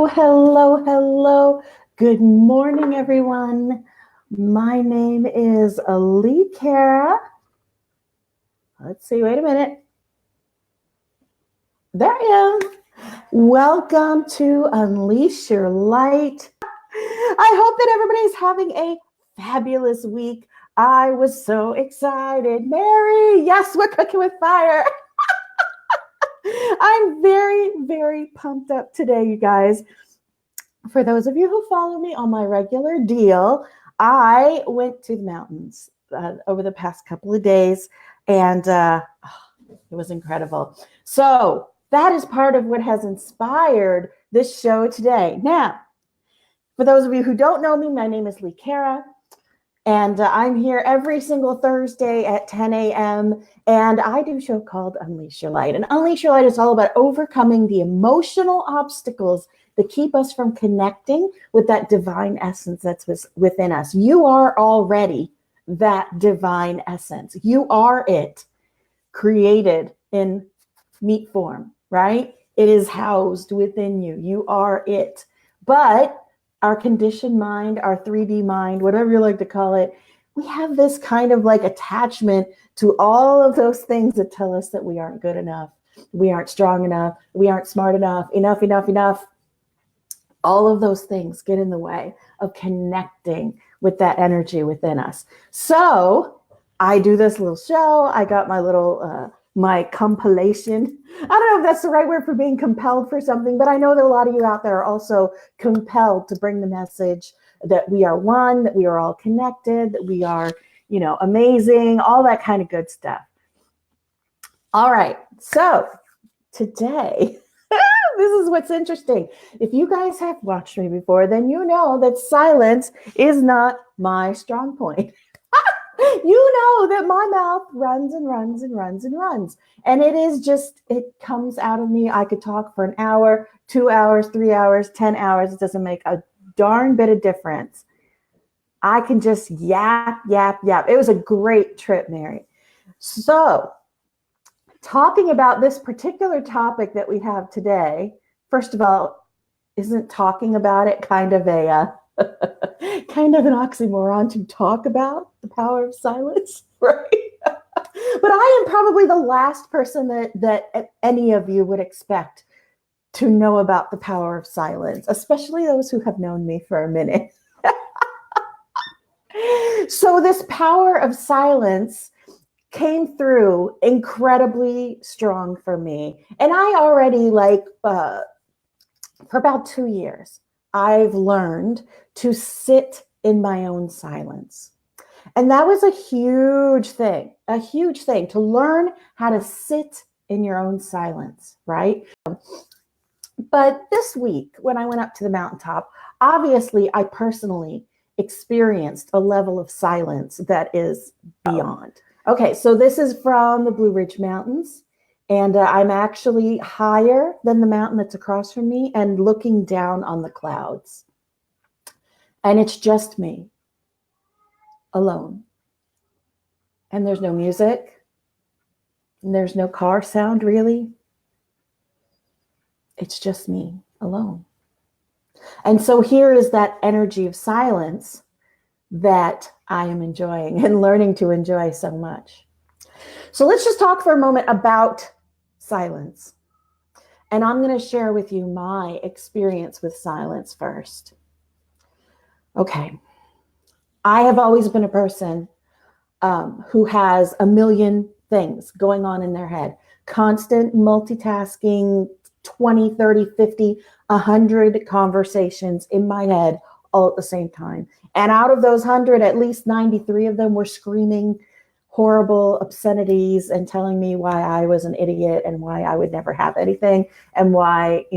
Oh, hello, hello. Good morning, everyone. My name is Ali Cara. Let's see, wait a minute. There I am. Welcome to Unleash Your Light. I hope that everybody's having a fabulous week. I was so excited. Mary, yes, we're cooking with fire. I'm very, very pumped up today, you guys. For those of you who follow me on my regular deal, I went to the mountains over the past couple of days, and it was incredible. So that is part of what has inspired this show today. Now, for those of you who don't know me, my name is Lee Cara, and I'm here every single Thursday at 10 a.m., and I do a show called Unleash Your Light. And Unleash Your Light is all about overcoming the emotional obstacles that keep us from connecting with that divine essence that's within us. You are already that divine essence. You are it, created in meat form, right? It is housed within you. You are it. But our conditioned mind, our 3D mind, whatever you like to call it, we have this kind of like attachment to all of those things that tell us that we aren't good enough, we aren't strong enough, we aren't smart enough, enough. All of those things get in the way of connecting with that energy within us. So I do this little show. I got my little, my compilation. I don't know if that's the right word for being compelled for something, but I know that a lot of you out there are also compelled to bring the message that we are one, that we are all connected, that we are, amazing, all that kind of good stuff. All right. So today, this is what's interesting. If you guys have watched me before, then you know that silence is not my strong point. You know that my mouth runs and runs and runs and runs. And it comes out of me. I could talk for an hour, 2 hours, 3 hours, 10 hours. It doesn't make a darn bit of difference. I can just yap. It was a great trip, Mary. So, talking about this particular topic that we have today, first of all, isn't talking about it kind of an oxymoron to talk about the power of silence, right? But I am probably the last person that any of you would expect to know about the power of silence, especially those who have known me for a minute. So this power of silence came through incredibly strong for me. And I already for about 2 years, I've learned to sit in my own silence. And that was a huge thing to learn how to sit in your own silence, right? But this week, when I went up to the mountaintop, obviously I personally experienced a level of silence that is beyond. Okay, so this is from the Blue Ridge Mountains, and I'm actually higher than the mountain that's across from me and looking down on the clouds. And it's just me, alone. And there's no music, and there's no car sound, really. It's just me, alone. And so here is that energy of silence that I am enjoying and learning to enjoy so much. So let's just talk for a moment about silence. And I'm going to share with you my experience with silence first. Okay. I have always been a person who has a million things going on in their head. Constant multitasking, 20, 30, 50, 100 conversations in my head all at the same time. And out of those 100, at least 93 of them were screaming horrible obscenities and telling me why I was an idiot and why I would never have anything and why,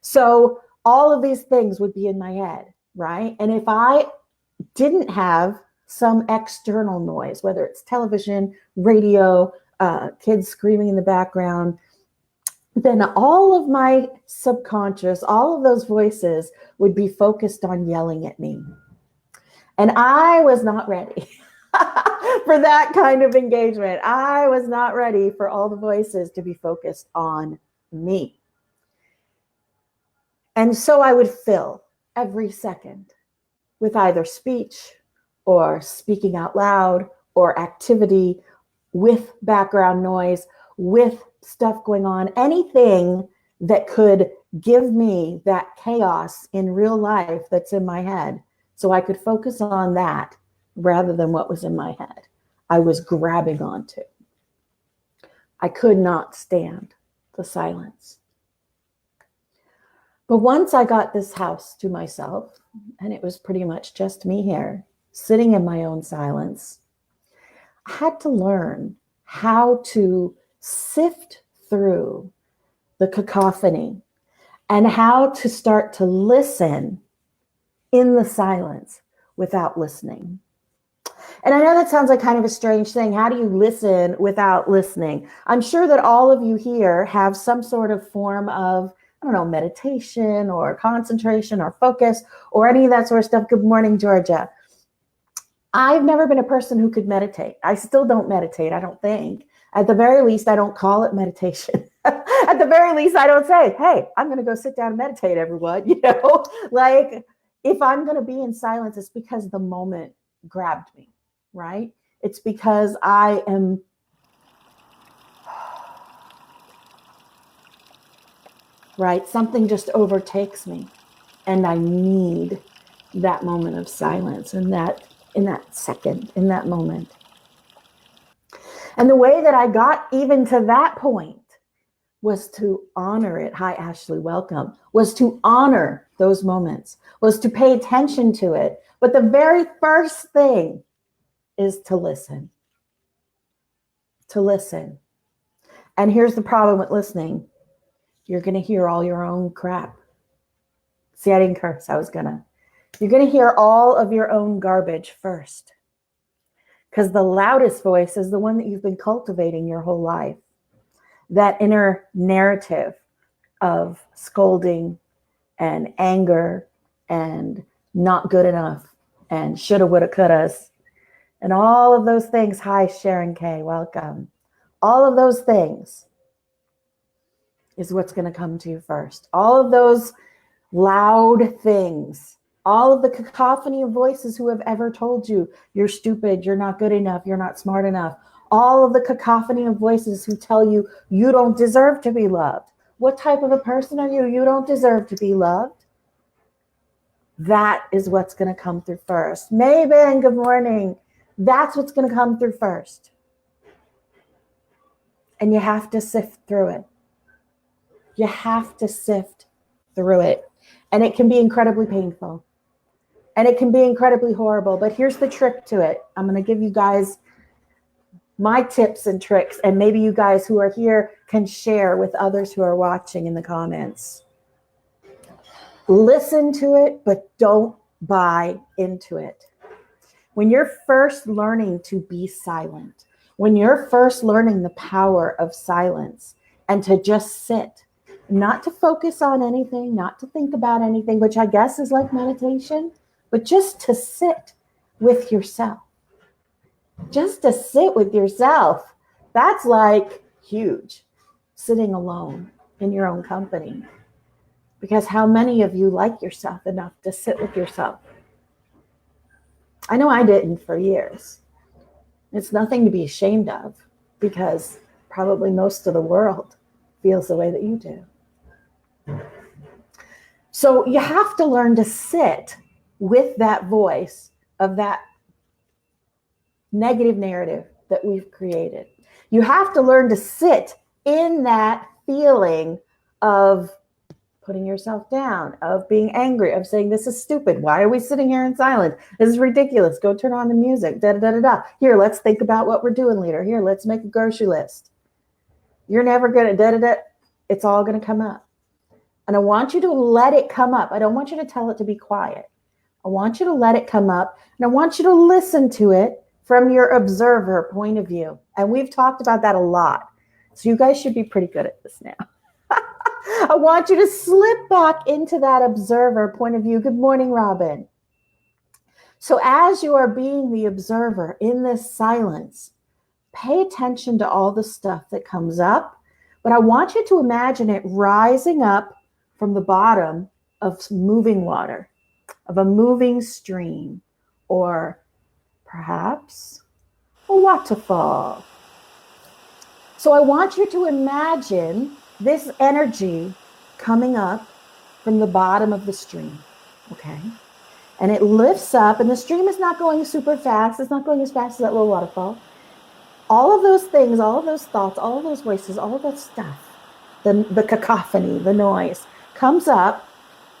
So all of these things would be in my head, right? And if I didn't have some external noise, whether it's television, radio, kids screaming in the background, then all of my subconscious, all of those voices would be focused on yelling at me. And I was not ready for that kind of engagement. I was not ready for all the voices to be focused on me. And so I would fill every second with either speech or speaking out loud or activity, with background noise, with stuff going on, anything that could give me that chaos in real life that's in my head, so I could focus on that rather than what was in my head. I was grabbing onto. I could not stand the silence. But once I got this house to myself, and it was pretty much just me here, sitting in my own silence, I had to learn how to sift through the cacophony and how to start to listen in the silence without listening. And I know that sounds like kind of a strange thing. How do you listen without listening? I'm sure that all of you here have some sort of form of, I don't know, meditation or concentration or focus or any of that sort of stuff. Good morning, Georgia. I've never been a person who could meditate. I still don't meditate, I don't think. At the very least, I don't call it meditation. At the very least, I don't say, hey, I'm going to go sit down and meditate, everyone. Like if I'm going to be in silence, it's because the moment grabbed me, right? It's because I am right? Something just overtakes me and I need that moment of silence in that second, in that moment. And the way that I got even to that point was to honor it. Hi, Ashley, welcome. Was to honor those moments, was to pay attention to it. But the very first thing is to listen. To listen. And here's the problem with listening. You're going to hear all your own crap. See, I didn't curse. You're going to hear all of your own garbage first. Because the loudest voice is the one that you've been cultivating your whole life. That inner narrative of scolding and anger and not good enough and shoulda, woulda, couldas. And all of those things. Hi, Sharon K. Welcome. All of those things is what's going to come to you first. All of those loud things. All of the cacophony of voices who have ever told you you're stupid, you're not good enough, you're not smart enough. All of the cacophony of voices who tell you you don't deserve to be loved. What type of a person are you? You don't deserve to be loved. That is what's going to come through first. Mayben, good morning. That's what's going to come through first. And you have to sift through it. You have to sift through it. And it can be incredibly painful. And it can be incredibly horrible. But here's the trick to it. I'm going to give you guys my tips and tricks. And maybe you guys who are here can share with others who are watching in the comments. Listen to it, but don't buy into it. When you're first learning to be silent, when you're first learning the power of silence and to just sit, not to focus on anything, not to think about anything, which I guess is like meditation, but just to sit with yourself. Just to sit with yourself. That's like huge, sitting alone in your own company. Because how many of you like yourself enough to sit with yourself? I know I didn't for years. It's nothing to be ashamed of because probably most of the world feels the way that you do. So you have to learn to sit with that voice of that negative narrative that we've created. You have to learn to sit in that feeling of putting yourself down, of being angry, of saying, this is stupid. Why are we sitting here in silence? This is ridiculous. Go turn on the music. Da, da, da, da, da. Here, let's think about what we're doing later. Here, let's make a grocery list. You're never going to, da, da, da. It's all going to come up. And I want you to let it come up. I don't want you to tell it to be quiet. I want you to let it come up. And I want you to listen to it from your observer point of view. And we've talked about that a lot. So you guys should be pretty good at this now. I want you to slip back into that observer point of view. Good morning, Robin. So as you are being the observer in this silence, pay attention to all the stuff that comes up. But I want you to imagine it rising up from the bottom of moving water, of a moving stream, or perhaps a waterfall. So I want you to imagine this energy coming up from the bottom of the stream, okay? And it lifts up, and the stream is not going super fast. It's not going as fast as that little waterfall. All of those things, all of those thoughts, all of those voices, all of that stuff, the cacophony, the noise, comes up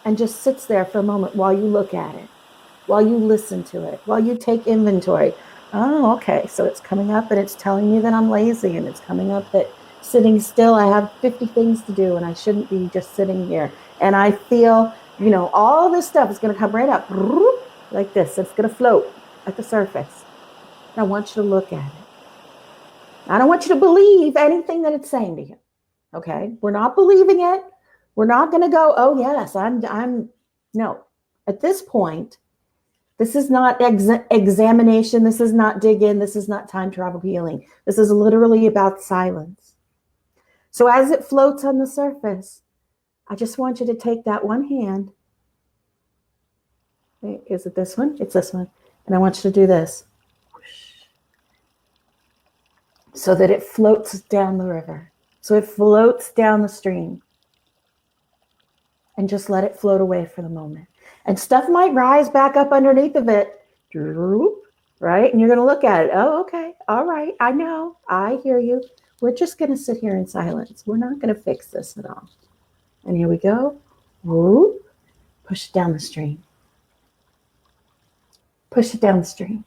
and just sits there for a moment while you look at it, while you listen to it, while you take inventory. Oh, okay, so it's coming up and it's telling me that I'm lazy, and it's coming up that sitting still, I have 50 things to do and I shouldn't be just sitting here. And I feel, all this stuff is going to come right up like this. It's going to float at the surface. And I want you to look at it. I don't want you to believe anything that it's saying to you. Okay? We're not believing it. We're not going to go, oh yes, no. At this point, this is not examination. This is not dig in. This is not time travel healing. This is literally about silence. So as it floats on the surface, I just want you to take that one hand. Is it this one? It's this one. And I want you to do this. So that it floats down the river. So it floats down the stream. And just let it float away for the moment. And stuff might rise back up underneath of it. Right? And you're going to look at it. Oh, okay. All right. I know. I hear you. We're just going to sit here in silence. We're not going to fix this at all. And here we go. Whoop. Push it down the stream. Push it down the stream.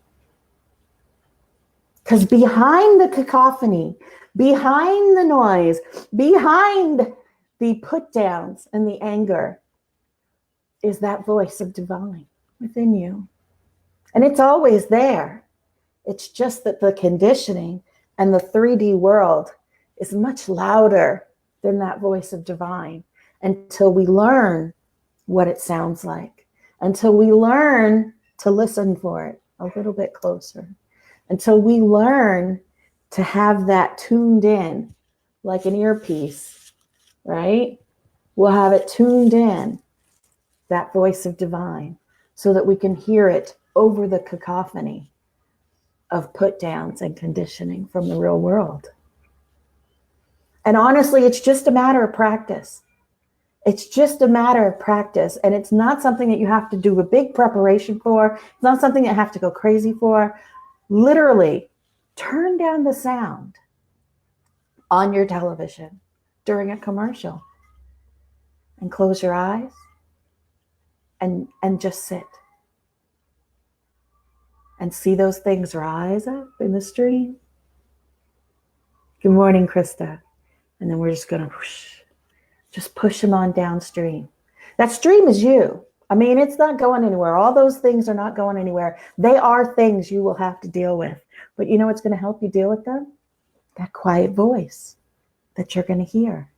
Because behind the cacophony, behind the noise, behind the put downs and the anger is that voice of divine within you. And it's always there. It's just that the conditioning and the 3D world is much louder than that voice of divine until we learn what it sounds like, until we learn to listen for it a little bit closer, until we learn to have that tuned in like an earpiece, right? We'll have it tuned in, that voice of divine, so that we can hear it over the cacophony of put downs and conditioning from the real world. And honestly, it's just a matter of practice. It's just a matter of practice. And it's not something that you have to do a big preparation for. It's not something that you have to go crazy for. Literally, turn down the sound on your television during a commercial and close your eyes and just sit and see those things rise up in the stream. Good morning, Krista. And then we're just going to just push them on downstream. That stream is you. I mean, it's not going anywhere. All those things are not going anywhere. They are things you will have to deal with. But you know what's going to help you deal with them? That quiet voice that you're going to hear.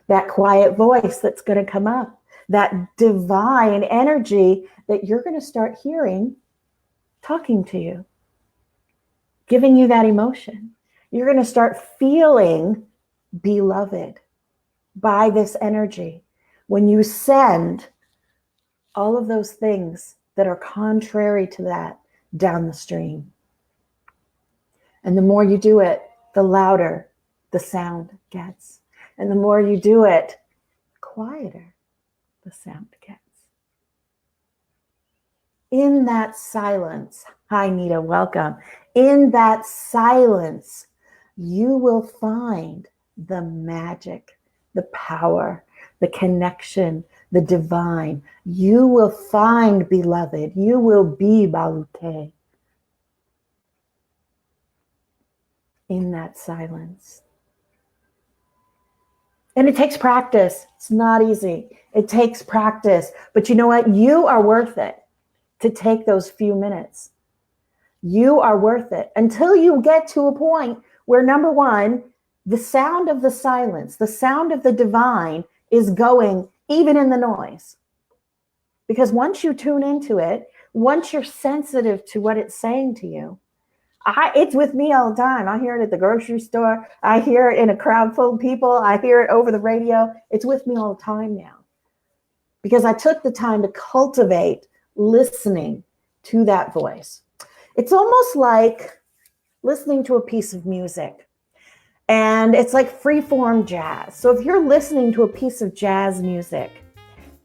That quiet voice that's going to come up. That divine energy that you're going to start hearing talking to you, giving you that emotion. You're going to start feeling beloved by this energy when you send all of those things that are contrary to that down the stream. And the more you do it, the louder the sound gets. And the more you do it, the quieter the sound gets. In that silence, hi Nita, welcome. In that silence, you will find the magic, the power, the connection, the divine. You will find beloved. You will be Balute. In that silence. And it takes practice. It's not easy. It takes practice. But you know what? You are worth it to take those few minutes. You are worth it until you get to a point where, number one, the sound of the silence, the sound of the divine is going even in the noise. Because once you tune into it, once you're sensitive to what it's saying to you, it's with me all the time. I hear it at the grocery store. I hear it in a crowd full of people. I hear it over the radio. It's with me all the time now. because I took the time to cultivate listening to that voice. It's almost like listening to a piece of music, and it's like free-form jazz. So if you're listening to a piece of jazz music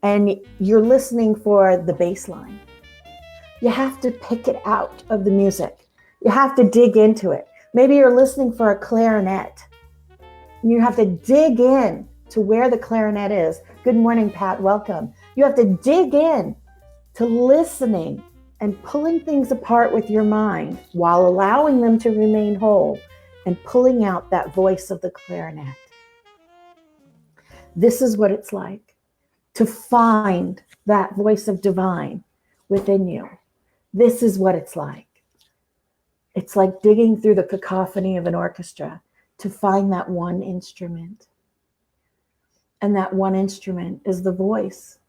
and you're listening for the bass line, you have to pick it out of the music. You have to dig into it. Maybe you're listening for a clarinet, and you have to dig in to where the clarinet is. Good morning, Pat. Welcome. You have to dig in to listening and pulling things apart with your mind while allowing them to remain whole and pulling out that voice of the clarinet. This is what it's like to find that voice of divine within you. This is what it's like. It's like digging through the cacophony of an orchestra to find that one instrument. And that one instrument is the voice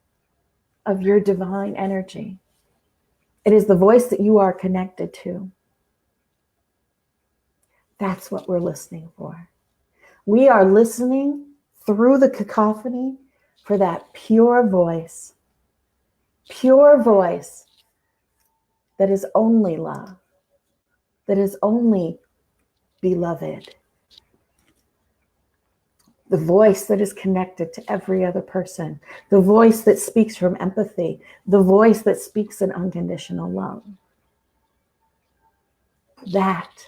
of your divine energy. It is the voice that you are connected to. That's what we're listening for. We are listening through the cacophony for that pure voice that is only love, that is only beloved. The voice that is connected to every other person, the voice that speaks from empathy, the voice that speaks in unconditional love. That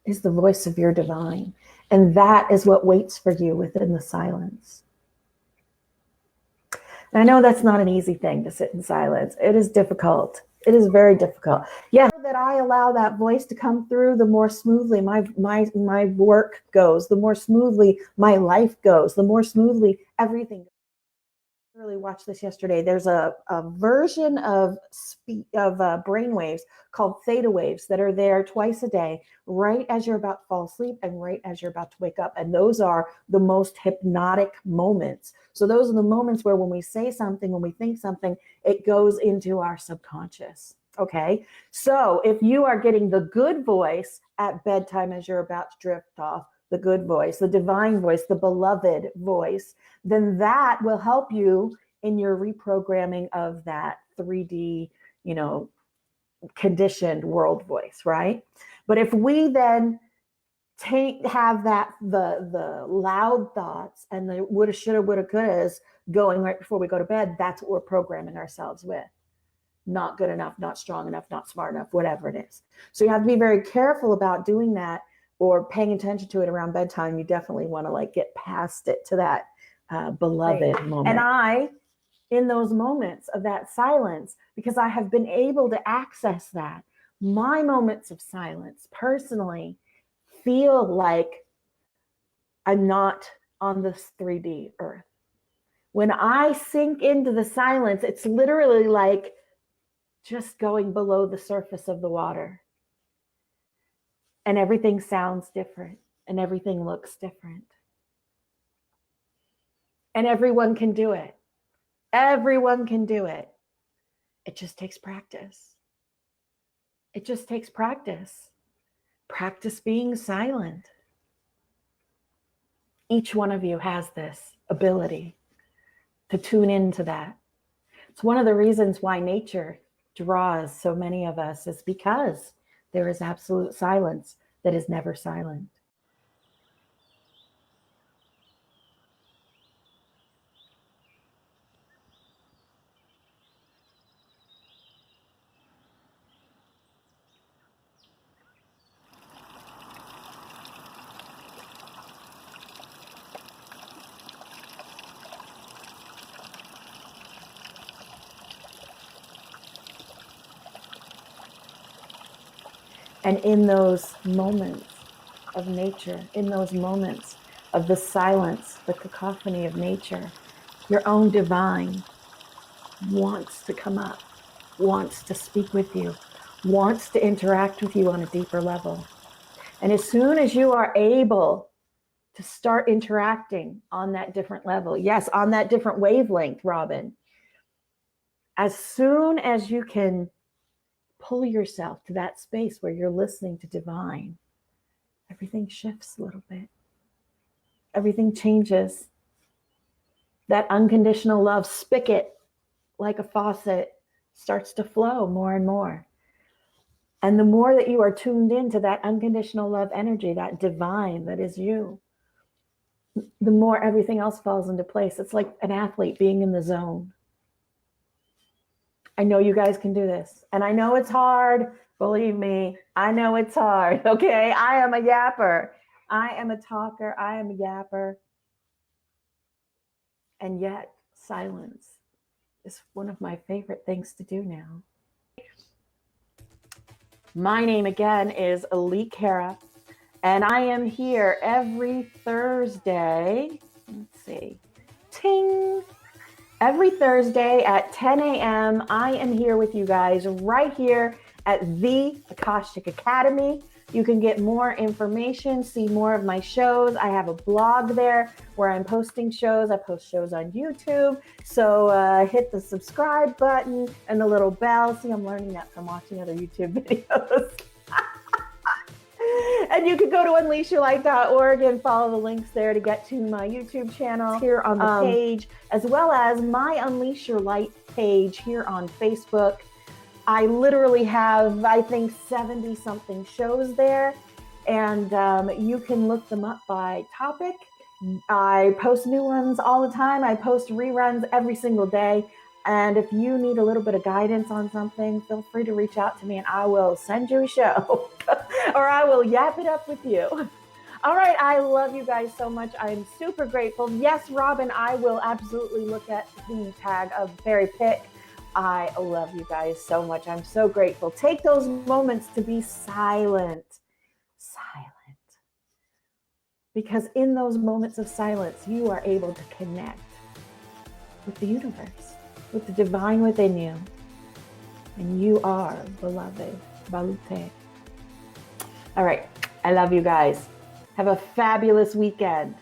is the voice of your divine, and that is what waits for you within the silence. And I know that's not an easy thing to sit in silence. It is difficult. It is very difficult. Yeah, that I allow that voice to come through, the more smoothly my work goes, the more smoothly my life goes, the more smoothly everything goes. I really watched this yesterday. There's a version of brainwaves called theta waves that are there twice a day, right as you're about to fall asleep and right as you're about to wake up. And those are the most hypnotic moments. So those are the moments where when we say something, when we think something, it goes into our subconscious. Okay. So if you are getting the good voice at bedtime as you're about to drift off, the good voice, the divine voice, the beloved voice, then that will help you in your reprogramming of that 3D, conditioned world voice, right? But if we then have that the loud thoughts and the woulda, shoulda, woulda, couldas going right before we go to bed, that's what we're programming ourselves with. Not good enough, not strong enough, not smart enough, whatever it is. So you have to be very careful about doing that or paying attention to it around bedtime. You definitely want to get past it to that beloved moment. And I, in those moments of that silence, because I have been able to access that, my moments of silence personally feel like I'm not on this 3D earth. When I sink into the silence, it's literally like just going below the surface of the water. And everything sounds different and everything looks different. And everyone can do it. Everyone can do it. It just takes practice. It just takes practice. Practice being silent. Each one of you has this ability to tune into that. It's one of the reasons why nature draws so many of us, is because there is absolute silence that is never silent. And in those moments of nature, in those moments of the silence, the cacophony of nature, your own divine wants to come up, wants to speak with you, wants to interact with you on a deeper level. And as soon as you are able to start interacting on that different level, yes, on that different wavelength, Robin, as soon as you can pull yourself to that space where you're listening to divine, everything shifts a little bit. Everything changes. That unconditional love spigot like a faucet, starts to flow more and more. And the more that you are tuned into that unconditional love energy, that divine that is you, the more everything else falls into place. It's like an athlete being in the zone. I know you guys can do this. And I know it's hard. Believe me, I know it's hard. Okay. I am a yapper. I am a talker. I am a yapper. And yet, silence is one of my favorite things to do now. My name again is Elite Kara, and I am here every Thursday. Let's see. Ting! Every Thursday at 10 a.m., I am here with you guys right here at the Akashic Academy. You can get more information, see more of my shows. I have a blog there where I'm posting shows. I post shows on YouTube. So hit the subscribe button and the little bell. See, I'm learning that from watching other YouTube videos. And you can go to unleashyourlight.org and follow the links there to get to my YouTube channel here on the page, as well as my Unleash Your Light page here on Facebook. I literally have, I think, 70 something shows there, and you can look them up by topic. I post new ones all the time. I post reruns every single day. And if you need a little bit of guidance on something, feel free to reach out to me and I will send you a show or I will yap it up with you. All right. I love you guys so much. I'm super grateful. Yes, Robin, I will absolutely look at the tag of Fairy Pick. I love you guys so much. I'm so grateful. Take those moments to be silent. Silent. Because in those moments of silence, you are able to connect with the universe, with the divine within you. And you are beloved. Balute. All right. I love you guys. Have a fabulous weekend.